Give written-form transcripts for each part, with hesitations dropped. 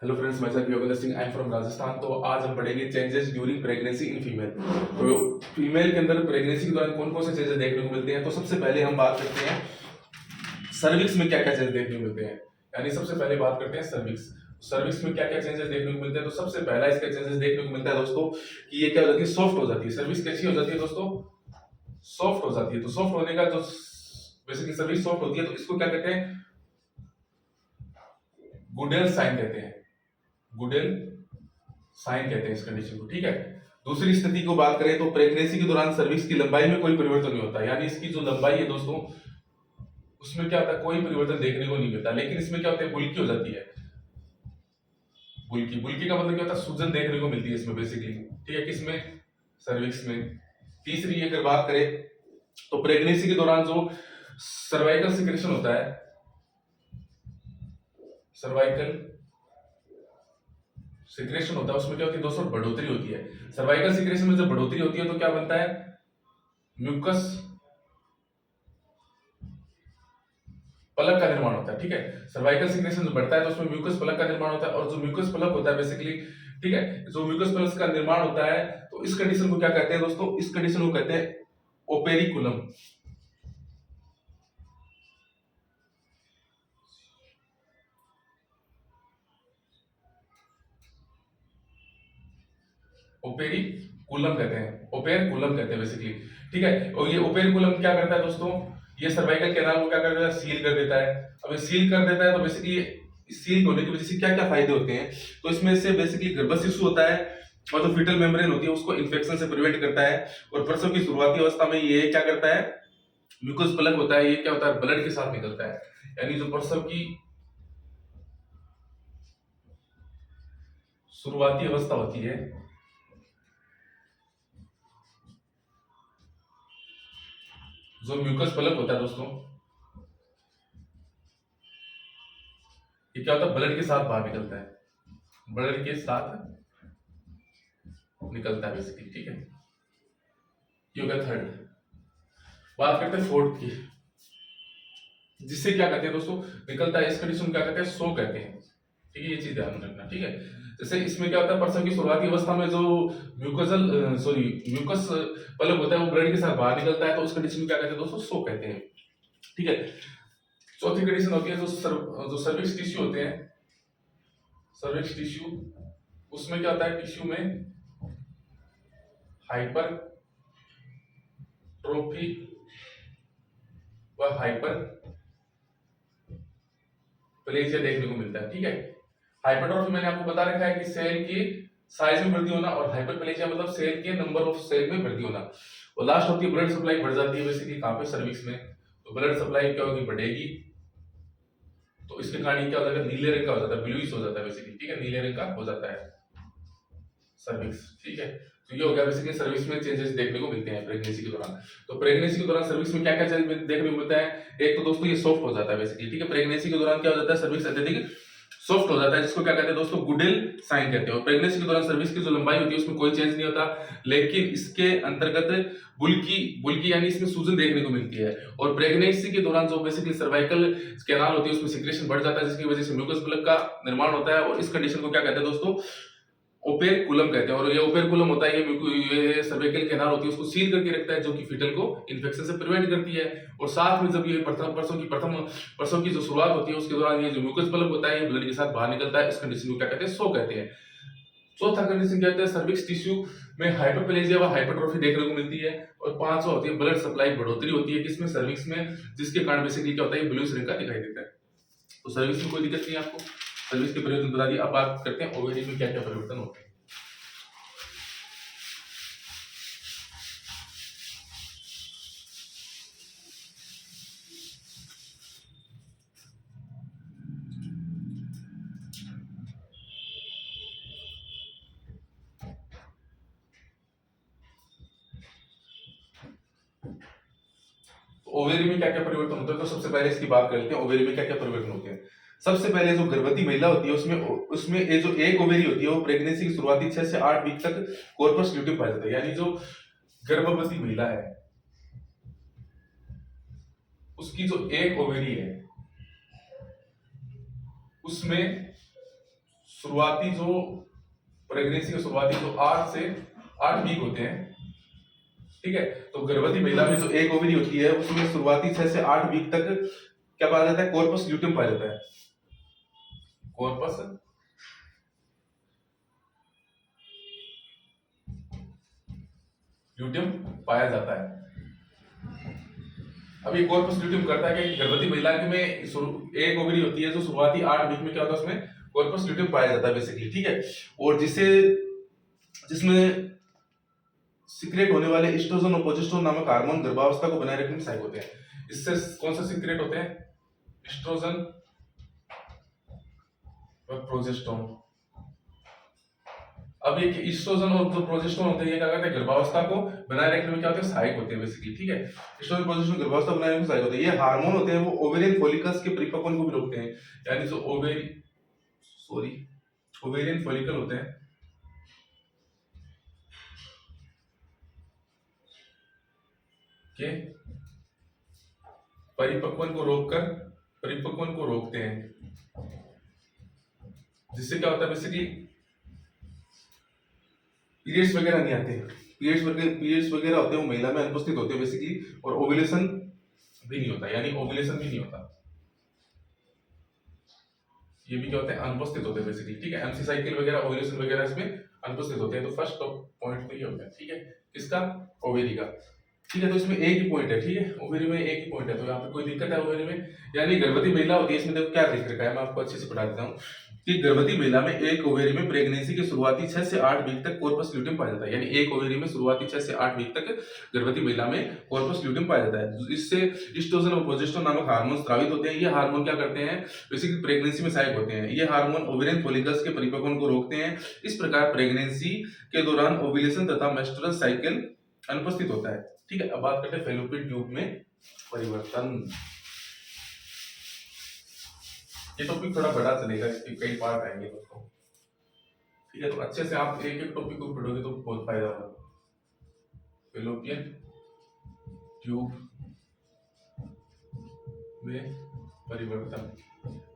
Hello friends, मैं sir Yogendra Singh, I am from Rajasthan. तो आज हम पढ़ेंगे changes during pregnancy in female. तो फीमेल के अंदर प्रेगनेंसी के दौरान कौन कौन से चेंजेस देखने को मिलते हैं। तो सबसे पहले हम बात करते हैं सर्विक्स में क्या क्या चेंजेस देखने को मिलते हैं। यानी सबसे पहले बात करते हैं सर्विक्स। सर्विक्स में क्या क्या चेंजेस देखने को मिलते हैं। तो सबसे पहला इसका चेंजेस देखने को मिलता है दोस्तों कि ये क्या हो जाती है, सॉफ्ट हो जाती है। सर्विक्स कैसी हो जाती है दोस्तों, सॉफ्ट हो जाती है। तो सॉफ्ट होने का जो बेसिकली सर्विस सॉफ्ट होती है, तो इसको क्या कहते हैं, गुडेल साइन कहते हैं। गुडेल साइन कहते हैं इस कंडीशन को, ठीक है। दूसरी स्थिति को बात करें तो प्रेगनेंसी के दौरान सर्विक्स की लंबाई में कोई परिवर्तन नहीं होता। यानी इसकी जो लंबाई है दोस्तों, उसमें क्या होता है, कोई परिवर्तन देखने को नहीं मिलता। लेकिन इसमें क्या होता है, बुल्की हो जाती है। बुल्की बुल्की का मतलब क्या होता है, सूजन देखने को मिलती है इसमें बेसिकली, ठीक है। किसमें, सर्विक्स में। तीसरी अगर बात करें तो प्रेगनेंसी के दौरान जो सर्वाइकल सिक्रेशन होता है, सर्वाइकल सिक्रेशन होता है, उसमें क्या होती है दोस्तों, बढ़ोतरी होती है। सर्वाइकल सिक्रेशन में जब बढ़ोतरी होती है तो क्या बनता है, म्यूकस पलक का निर्माण होता है, ठीक है। सर्वाइकल सिक्रेशन जो बढ़ता है तो उसमें म्यूकस पलक का निर्माण होता है। और जो म्यूकस पलक होता है बेसिकली, ठीक है, जो म्यूकस पलक का निर्माण होता है, तो इस कंडीशन को क्या कहते हैं दोस्तों, इस कंडीशन को कहते हैं ओपेरिकुलम। ओपेरिकुलम कहते हैं, ओपेरिकुलम कहते हैं बेसिकली, ठीक है। और ये ओपेरिकुलम क्या करता है दोस्तों, ये सर्वाइकल कैनाल को क्या कर देता है, सील कर देता है। अब ये सील कर देता है तो बेसिकली सील होने की वजह से क्या क्या फायदे होते हैं, तो इसमें से बेसिकली गर्भ शिशु होता है और जो फीटल मेम्ब्रेन होती है उसको इन्फेक्शन से प्रिवेंट करता है। और प्रसव की शुरुआती अवस्था में ये क्या करता है, म्यूकस प्लग होता है, ये क्या होता है, ब्लड के साथ निकलता है। यानी जो प्रसव की शुरुआती अवस्था होती है, जो म्यूकस प्लग होता है दोस्तों, ये क्या होता है, ब्लड के साथ बाहर निकलता है, ब्लड के साथ निकलता है बेसिकली, ठीक है। ये हो गया थर्ड। बात करते हैं फोर्थ की, जिससे क्या कहते हैं दोस्तों, निकलता है, इस कंडीशन को क्या कहते हैं, सो कहते हैं, ठीक है। ये चीज ध्यान रखना, ठीक है। जैसे इसमें क्या होता है, प्रसव की शुरुआती अवस्था में जो म्यूकस पलक होता है वो ब्लड के साथ बाहर निकलता है, तो उस कंडीशन को क्या कहते हैं दोस्तों, सो कहते हैं, ठीक है। चौथी कंडीशन होती है जो सर्विक्स टिश्यू होते हैं, सर्विक्स टिश्यू, उसमें क्या होता है, टिश्यू में हाइपर ट्रोफी व हाइपर प्लेजिया देखने को मिलता है, ठीक है। हाइपरट्रॉफी मैंने आपको बता रखा है कि सेल की साइज में वृद्धि होना, और हाइपरप्लेजिया मतलब सेल के नंबर ऑफ सेल में वृद्धि होना। और लास्ट होती है ब्लड सप्लाई बढ़ जाती है बेसिकली, कहां पे, सर्विक्स में। तो ब्लड सप्लाई क्या होगी, बढ़ेगी, तो इसके कारण क्या हो जाएगा, नीले रंग का हो जाता है, ब्लूइश हो जाता है बेसिकली, ठीक है, नीले रंग का हो जाता है सर्विक्स, ठीक है। तो ये हो गया बेसिकली सर्विक्स में चेंजेस देखने को मिलते हैं प्रेगनेंसी के दौरान। तो प्रेगनेंसी के दौरान सर्विक्स में क्या क्या चेंज देखने को मिलता है, एक तो दोस्तों ये सॉफ्ट हो जाता है बेसिकली, ठीक है। प्रेगनेंसी के दौरान क्या हो जाता है, सर्विक्स अत्यधिक सॉफ्ट हो जाता है, जिसको क्या कहते हैं दोस्तों, गुडेल साइन कहते हैं। और प्रेगनेंसी के दौरान सर्विक्स की जो लंबाई होती है उसमें कोई चेंज नहीं होता, लेकिन इसके अंतर्गत बुल्की बुल्की यानी इसमें सूजन देखने को मिलती है। और प्रेगनेंसी के दौरान जो बेसिकली सर्वाइकल कैनाल होती है उसमें सिक्रेशन बढ़ जाता है, जिसकी वजह से म्यूकस प्लग का निर्माण होता है। और इस कंडीशन को क्या कहते हैं दोस्तों, ओपेरकुलम कहते हैं। और ये ओपेरकुलम होता है, ये सर्वाइकल कैनाल होती है उसको सील करके रखता है, जो कि फीटल को इन्फेक्शन से प्रिवेंट करती है। और साथ में जब ये प्रसव की जो शुरुआत होती है उसके दौरान ये जो म्यूकस प्लग होता है ये ब्लड के साथ बाहर निकलता है। इस कंडीशन को क्या कहते हैं, सो कहते हैं। चौथा कंडीशन क्या कहते हैं, सर्विक्स टिश्यू में हाइपरप्लेजिया व हाइपरट्रोफी देखने को मिलती है। और पांचवा होती है ब्लड सप्लाई बढ़ोतरी होती है, किसमें, सर्विक्स में, जिसके कारण बेसिकली क्या होता है, ब्लूइश रंग का दिखाई देता है। तो सर्विक्स में कोई दिक्कत नहीं है आपको, सर्विक्स के परिवर्तन बता दिए। अब बात करते हैं ओवेरी में क्या क्या परिवर्तन होते हैं। ओवेरी में क्या क्या परिवर्तन होते हैं, तो सबसे पहले इसकी बात कर लेते हैं, ओवेरी में क्या क्या परिवर्तन होते हैं। सबसे पहले जो गर्भवती महिला होती है उसमें उसमें ये जो एक ओवेरी होती है वो प्रेगनेंसी की शुरुआती 6 से 8 वीक तक कॉर्पस ल्यूटियम पाया जाता है। यानी जो गर्भवती महिला है उसकी जो एक ओवेरी है उसमें शुरुआती जो प्रेगनेंसी के शुरुआती जो 8 वीक होते हैं, ठीक है, तो गर्भवती महिला में जो एक ओवरी होती है उसमें शुरुआती 6 से 8 वीक तक क्या पाया जाता है, कॉर्पस ल्यूटियम पाया जाता है, कॉर्पस ल्यूटियम पाया जाता है। अब ये कॉर्पस ल्यूटियम करता है कि गर्भवती महिला में एक ओवरी होती है जो शुरुआती 8 वीक में क्या होता है, उसमें कॉर्पस ल्यूटियम पाया जाता है बेसिकली, ठीक है। और जिसमें सीक्रेट होने वाले एस्ट्रोजन और प्रोजेस्टेरोन नामक हार्मोन गर्भावस्था को बनाए रखने में सहायक होते हैं। इससे कौन सा सीक्रेट होते हैं, एस्ट्रोजन और प्रोजेस्टेरोन। अब ये एस्ट्रोजन और जो प्रोजेस्टेरोन होते हैं ये क्या करते हैं, गर्भावस्था को बनाए रखने में क्या होते हैं, सहायक होते हैं बेसिकली, ठीक है। एस्ट्रोजन प्रोजेस्टेरोन गर्भावस्था बनाए रखने में सहायक होते हैं। ये हार्मोन होते हैं वो ओवेरियन फॉलिकल्स के परिपक्वन को भी रोकते हैं, यानी जो ओवेरियन फॉलिकल होते हैं के परिपक्वन को रोकते हैं, जिससे क्या होता है बेसिकली पीरियड्स वगैरह नहीं आते, पीरियड्स वगैरह होते हैं वो महिला में अनुपस्थित होते हैं बेसिकली, और ओव्यूलेशन भी नहीं होता, यानी ओव्यूलेशन भी नहीं होता, ये भी क्या होते हैं, अनुपस्थित होते हैं बेसिकली, ठीक है। एमसी साइकिल वगैरह ओव्यूलेशन वगैरह इसमें अनुपस्थित होते हैं। तो फर्स्ट पॉइंट तो ये हो गया, ठीक है, किसका, ओवेरी का, ठीक है। तो इसमें एक ही पॉइंट है, ठीक है, ओवेरी में एक ही पॉइंट है, तो यहाँ पे कोई दिक्कत है ओवेरी में, यानी गर्भवती महिला होती है, इसमें देखो क्या लिख रखा है, मैं आपको अच्छे से पढ़ा देता हूँ कि गर्भवती महिला में एक ओवेरी में प्रेगनेंसी के शुरुआती 6 से 8 वीक तक कॉर्पस ल्यूटियम पाया जाता है, यानी एक ओवेरी में शुरुआती 6 से 8 वीक तक गर्भवती महिला में कॉर्पस ल्यूटियम पाया जाता है। इससे एस्ट्रोजन और प्रोजेस्टेरोन नामक हार्मोन स्रावित होते हैं। ये हार्मोन क्या करते हैं, बेसिकली प्रेगनेंसी में सहायक होते हैं। ये हार्मोन ओवेरियन फॉलिकल्स के परिपक्वन को रोकते हैं। इस प्रकार प्रेगनेंसी के दौरान ओव्यूलेशन तथा मेंस्ट्रुअल साइकिल अनुपस्थित होता है, ठीक है। अब बात करते हैं फैलोपियन ट्यूब में परिवर्तन। ये टॉपिक थोड़ा बड़ा चलेगा, इसके कई पार्ट आएंगे दोस्तों, ठीक है। तो अच्छे से आप एक एक टॉपिक को पढ़ोगे तो बहुत फायदा होगा। फैलोपियन ट्यूब में परिवर्तन,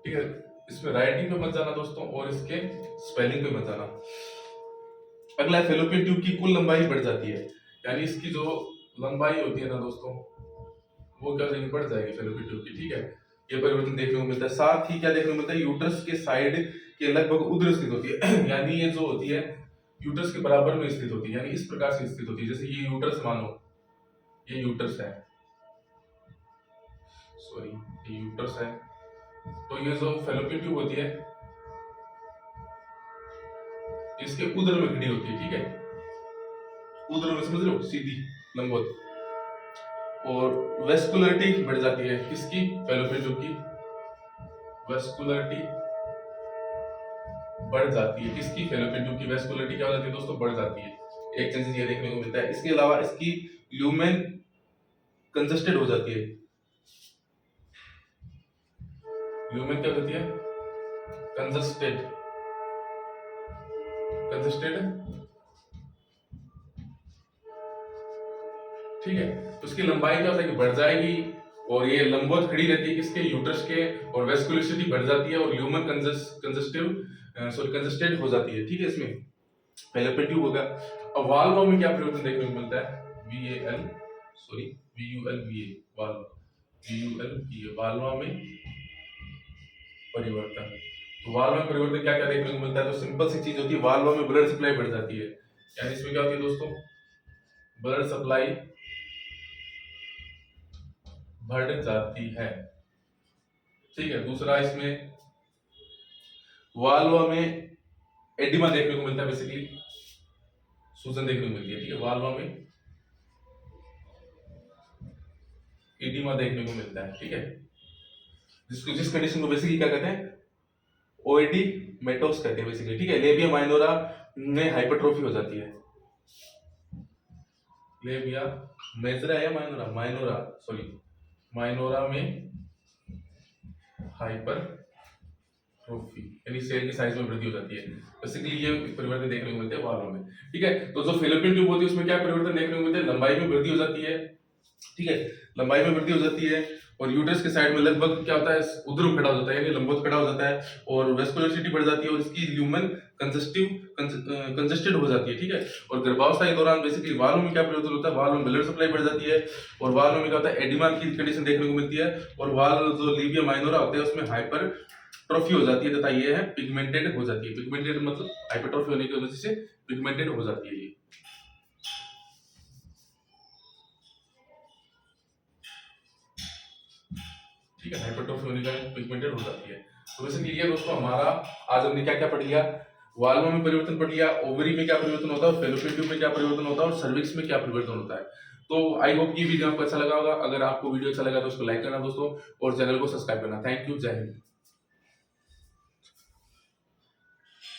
ठीक है। इसमें राइटिंग पे मत जाना दोस्तों, और इसके स्पेलिंग पे मत जाना। अगला फैलोपियन ट्यूब की कुल लंबाई बढ़ जाती है, यानी इसकी जो लंबाई होती है ना दोस्तों, वो क्या जाएगी, बढ़ जाएगी फैलोपियन ट्यूब की, ठीक है। ये परिवर्तन देखने को मिलता है। साथ ही क्या देखने को मिलता है, यूट्रस के साइड के लगभग उधर स्थित होती है यानी ये जो होती है यूट्रस के बराबर में स्थित होती है, यानी इस प्रकार से स्थित होती है। जैसे ये यूट्रस मानो, ये यूट्रस है, सॉरी ये यूट्रस है, तो ये जो फैलोपियन ट्यूब होती है इसके उदर में खड़ी होती है, ठीक है, उदर में, समझ लो, सीधी लंबवत। और वेस्कुलरिटी बढ़ जाती है, किसकी, फैलोपियन ट्यूब की वेस्कुलरिटी बढ़ जाती है, किसकी, फैलोपियन ट्यूब की वेस्कुलरिटी क्या हो जाती है दोस्तों, बढ़ जाती है। एक चीज ये देखने को मिलता है। इसके अलावा इसकी ल्यूमेन कंजस्टेड हो जाती है, ल्यूमेन क्या होती है, कंजस्टेड, ठीक है। तो उसकी लंबाई क्या होता है कि बढ़ जाएगी, और ये लंबवत खड़ी रहती है किसके, यूट्रस के, और वेस्कुलरिटी बढ़ जाती है, और ल्यूमन कंजस्टेड हो जाती है, ठीक है। इसमें फैलोपियन ट्यूब होगा। अब वाल्व में क्या परिवर्तन देखने को मिलता है, वाल्व में परिवर्तन। तो वाल्व में परिवर्तन क्या क्या देखने को मिलता है, तो सिंपल सी चीज होती है, वाल्व में ब्लड सप्लाई बढ़ जाती है, यानी इसमें क्या होती है दोस्तों, ब्लड सप्लाई बढ़ जाती है, ठीक है। दूसरा, इसमें वाल्व में एडिमा देखने को मिलता है, बेसिकली सूजन देखने को मिलती है, ठीक है। वाल्व में एडिमा देखने को मिलता है, ठीक है। जिस कंडीशन को बेसिकली क्या कहते हैं, ओएडी मेटोस कहते हैं बेसिकली, ठीक है। लेबिया माइनोरा में हाइपरट्रोफी हो जाती है, लेबिया मेजरा या माइनोरा में हाइपरट्रोफी, यानी सेल की साइज में वृद्धि हो जाती है। बेसिकली ये परिवर्तन देखने को मिलते हैं वाल्व में, ठीक है। तो जो फैलोपियन ट्यूब होती है उसमें क्या परिवर्तन देखने को मिलते हैं, लंबाई में वृद्धि हो जाती है, ठीक है। लंबाई में वृद्धि हो जाती है, और यूट्रस के साइड में लगभग क्या होता है, उद्रुम खड़ा हो जाता है, यानी लंबवत खड़ा हो जाता है, और वेस्कुलरिटी बढ़ जाती है, और इसकी ल्यूमन कंजेस्टेड हो जाती है, ठीक है। और गर्भावस्था के दौरान बेसिकली वालों में क्या परिवर्तन होता है, वालों में ब्लड सप्लाई बढ़ जाती है, और वालों में क्या होता है, एडिमा की कंडीशन देखने को मिलती है, और वाल जो लीबिया माइनोरा होते हैं उसमें हाइपर ट्रॉफी हो जाती है, तथा ये है पिगमेंटेड हो जाती है। पिगमेंटेड मतलब हाइपरट्रॉफी होने की वजह से पिगमेंटेड हो जाती है ये, ठीक है। हाइपरट्रॉफी होने का पिगमेंटेड हो जाती है। तो बेसिकली ये दोस्तों हमारा आज हमने क्या क्या पढ़ लिया, वाल्वों में परिवर्तन पढ़ लिया, ओवरी में क्या परिवर्तन होता है, और फैलोपियन ट्यूब में क्या परिवर्तन होता है, और सर्विक्स में क्या परिवर्तन होता है। तो आई होप ये वीडियो आपको अच्छा लगा होगा। अगर आपको वीडियो अच्छा लगा तो उसको लाइक करना दोस्तों, और चैनल को सब्सक्राइब करना। थैंक यू, जय हिंद।